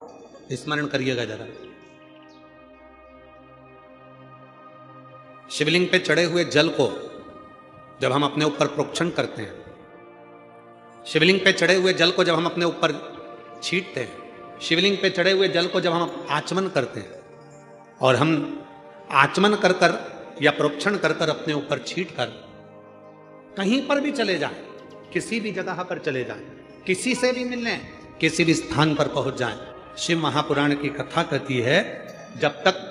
स्मरण करिएगा जरा। शिवलिंग पे चढ़े हुए जल को जब हम अपने ऊपर प्रोक्षण करते हैं, शिवलिंग पे चढ़े हुए जल को जब हम अपने ऊपर छींटते हैं, शिवलिंग पे चढ़े हुए जल को जब हम आचमन करते हैं, और हम आचमन कर कर या प्रोक्षण कर कर अपने ऊपर छींट कर कहीं पर भी चले जाएं, किसी भी जगह पर चले जाएं, किसी से भी मिलने, किसी भी स्थान पर पहुंच जाएं, शिव महापुराण की कथा कहती है जब तक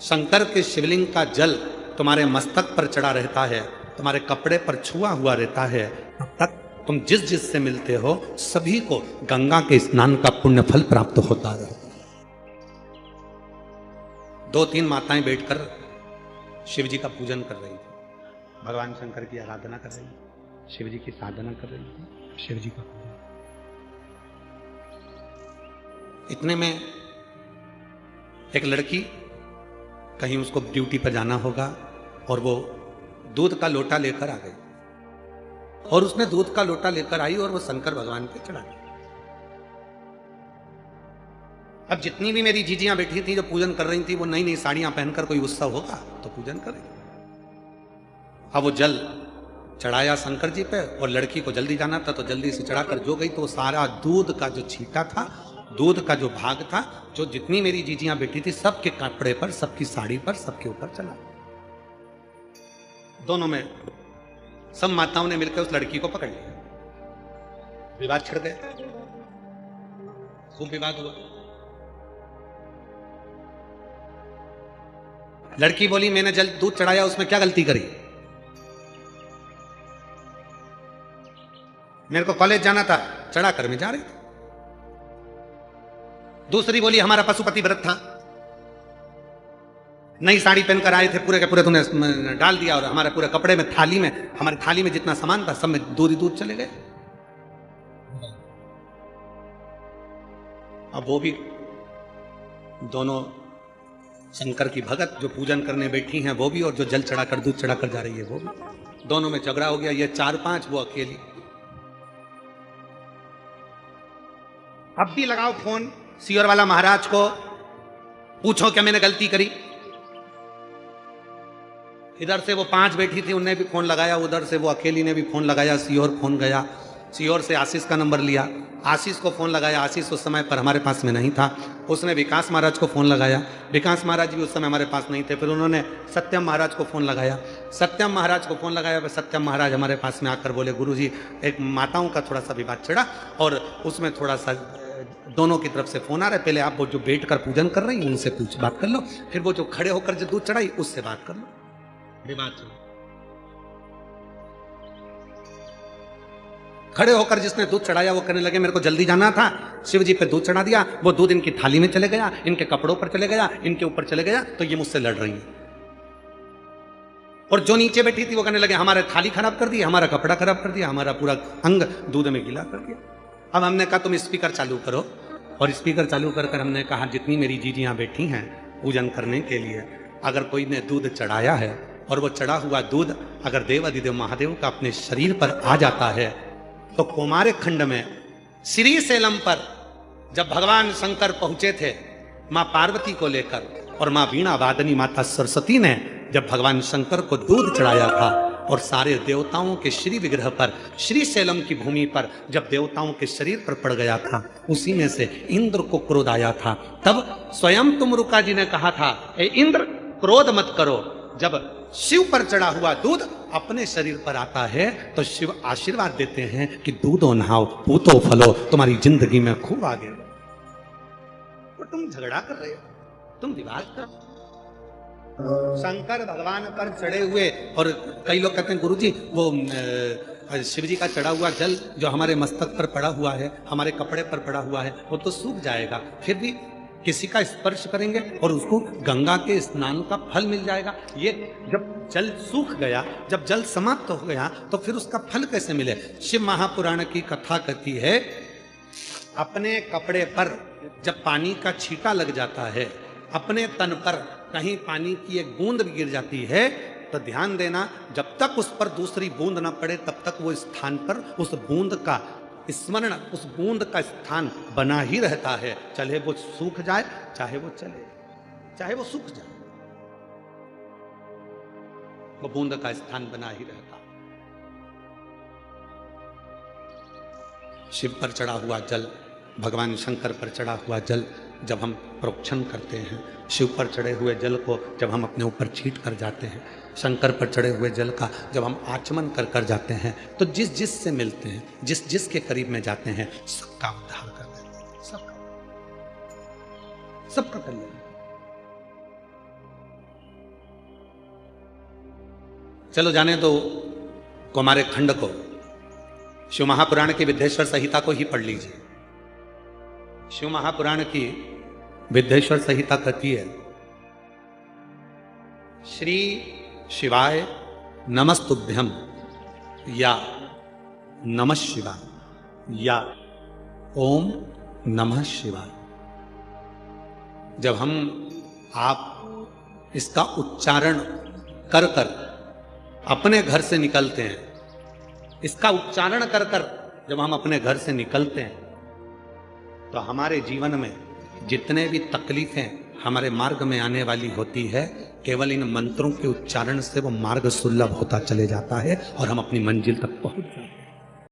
शंकर के शिवलिंग का जल तुम्हारे मस्तक पर चढ़ा रहता है, तुम्हारे कपड़े पर छुआ हुआ रहता है, तब तक तुम जिस जिस से मिलते हो सभी को गंगा के स्नान का पुण्य फल प्राप्त होता है। 2-3 माताएं बैठकर शिव जी का पूजन कर रही थी, भगवान शंकर की आराधना कर रही थी, शिव जी की साधना कर रही थी, शिव जी का पूजन। इतने में एक लड़की, कहीं उसको ड्यूटी पर जाना होगा, और वो दूध का लोटा लेकर आ गई, और उसने दूध का लोटा लेकर आई और वो शंकर भगवान पे चढ़ा दी। अब जितनी भी मेरी जीजियां बैठी थी जो पूजन कर रही थी, वो नई नई साड़ियां पहनकर, कोई उत्सव होगा तो पूजन कर रही। अब वो जल चढ़ाया शंकर जी पे, और लड़की को जल्दी जाना था तो जल्दी से चढ़ाकर जो गई, तो वो सारा दूध का जो छींटा था, दूध का जो भाग था, जो जितनी मेरी जीजियां बैठी थी सबके कपड़े पर, सबकी साड़ी पर, सबके ऊपर चला। दोनों में सब माताओं ने मिलकर उस लड़की को पकड़ लिया, विवाद छिड़ गया, खूब विवाद हुआ। लड़की बोली मैंने जल दूध चढ़ाया, उसमें क्या गलती करी, मेरे को कॉलेज जाना था, चढ़ा कर मैं जा रही थी। दूसरी बोली हमारा पशुपति व्रत था, नई साड़ी पहनकर आए थे, पूरे के पूरे तूने डाल दिया, और हमारे पूरे कपड़े में, थाली में, हमारी थाली में जितना सामान था सब में दूध ही दूध चले गए। अब वो भी दोनों शंकर की भगत जो पूजन करने बैठी हैं वो भी, और जो जल चढ़ाकर दूध चढ़ाकर जा रही है वो भी, दोनों में झगड़ा हो गया। ये 4-5, वो अकेली। अब भी लगाओ फोन सियोर वाला महाराज को, पूछो क्या मैंने गलती करी। इधर से वो 5 बैठी थी, उनने भी फोन लगाया, उधर से वो अकेली ने भी फोन लगाया, सियोर फोन गया, सियोर से आशीष का नंबर लिया, आशीष को फोन लगाया, आशीष उस समय पर हमारे पास में नहीं था, उसने विकास महाराज को फोन लगाया, विकास महाराज भी उस समय हमारे पास नहीं थे, फिर उन्होंने सत्यम महाराज को फोन लगाया, सत्यम महाराज को फोन लगाया, फिर सत्यम महाराज हमारे पास में आकर बोले गुरुजी एक माताओं का थोड़ा सा विवाद चढ़ा, और उसमें थोड़ा सा दोनों की तरफ से फोन आ रहा है, पहले आप वो जो बैठ कर पूजन कर रही हैं उनसे पूछ बात कर लो, फिर वो जो खड़े होकर जो दूध चढ़ाई उससे बात कर लो, विवाद चलो। खड़े होकर जिसने दूध चढ़ाया वो कहने लगे मेरे को जल्दी जाना था, शिव जी पे दूध चढ़ा दिया, वो दूध इनकी थाली में चले गया, इनके कपड़ों पर चले गया, इनके ऊपर चले गया, तो ये मुझसे लड़ रही है। और जो नीचे बैठी थी वो कहने लगे हमारे थाली खराब कर दी, हमारा कपड़ा खराब कर दिया, हमारा पूरा अंग दूध में गीला कर दिया। अब हमने कहा तुम स्पीकर चालू करो, और स्पीकर चालू कर हमने कहा जितनी मेरी जीजियां बैठी हैं पूजन करने के लिए, अगर कोई ने दूध चढ़ाया है और वो चढ़ा हुआ दूध अगर देवाधिदेव महादेव का अपने शरीर पर आ जाता है, तो कुमार खंड में श्री सेलम पर जब भगवान शंकर पहुंचे थे मां पार्वती को लेकर, और मां वीणा वादनी माता सरस्वती ने जब भगवान शंकर को दूध चढ़ाया था, और सारे देवताओं के श्री विग्रह पर, श्री सेलम की भूमि पर जब देवताओं के शरीर पर पड़ गया था, उसी में से इंद्र को क्रोध आया था। तब स्वयं तुमरुका जी ने कहा था ए इंद्र क्रोध मत करो, जब शिव पर चढ़ा हुआ दूध अपने शरीर पर आता है तो शिव आशीर्वाद देते हैं कि दूधो नहाओ पूतो फलो, तुम्हारी जिंदगी में खूब आगे। तो तुम झगड़ा कर रहे हो, तुम विवाद कर, शंकर भगवान पर चढ़े हुए, और कई लोग कहते हैं गुरुजी वो शिव जी का चढ़ा हुआ जल जो हमारे मस्तक पर पड़ा हुआ है, हमारे कपड़े पर पड़ा हुआ है, वो तो सूख जाएगा, फिर भी किसी का स्पर्श करेंगे और उसको गंगा के स्नान का फल मिल जाएगा। ये जब जल सूख गया, जब जल समाप्त हो गया, तो फिर उसका फल कैसे मिले। शिव महापुराण की कथा कहती है अपने कपड़े पर जब पानी का छींटा लग जाता है, अपने तन पर कहीं पानी की एक बूंद भी गिर जाती है, तो ध्यान देना जब तक उस पर दूसरी बूंद ना पड़े तब तक वो स्थान पर उस बूंद का स्मरण उस बूंद का स्थान बना ही रहता है, चाहे वो सूख जाए चाहे वो चले, चाहे वो सूख जाए, वो बूंद का स्थान बना ही रहता। शिव पर चढ़ा हुआ जल, भगवान शंकर पर चढ़ा हुआ जल जब हम प्रोक्षण करते हैं, शिव पर चढ़े हुए जल को जब हम अपने ऊपर छीट कर जाते हैं, शंकर पर चढ़े हुए जल का जब हम आचमन कर कर जाते हैं, तो जिस जिस से मिलते हैं, जिस जिस के करीब में जाते हैं, सबका उद्धार कर देते हैं, सबका कल्याण। चलो जाने दो हमारे खंड को, शिव महापुराण की विद्येश्वर संहिता को ही पढ़ लीजिए। शिव महापुराण की विद्येश्वर संहिता कहती है, श्री शिवाय नमस्तुभ्यम या नमः शिवाय या ओम नमः शिवाय। जब हम आप इसका उच्चारण कर कर अपने घर से निकलते हैं, इसका उच्चारण कर कर जब हम अपने घर से निकलते हैं, तो हमारे जीवन में जितने भी तकलीफें हमारे मार्ग में आने वाली होती है, केवल इन मंत्रों के उच्चारण से वो मार्ग सुलभ होता चले जाता है और हम अपनी मंजिल तक पहुंच जाते हैं।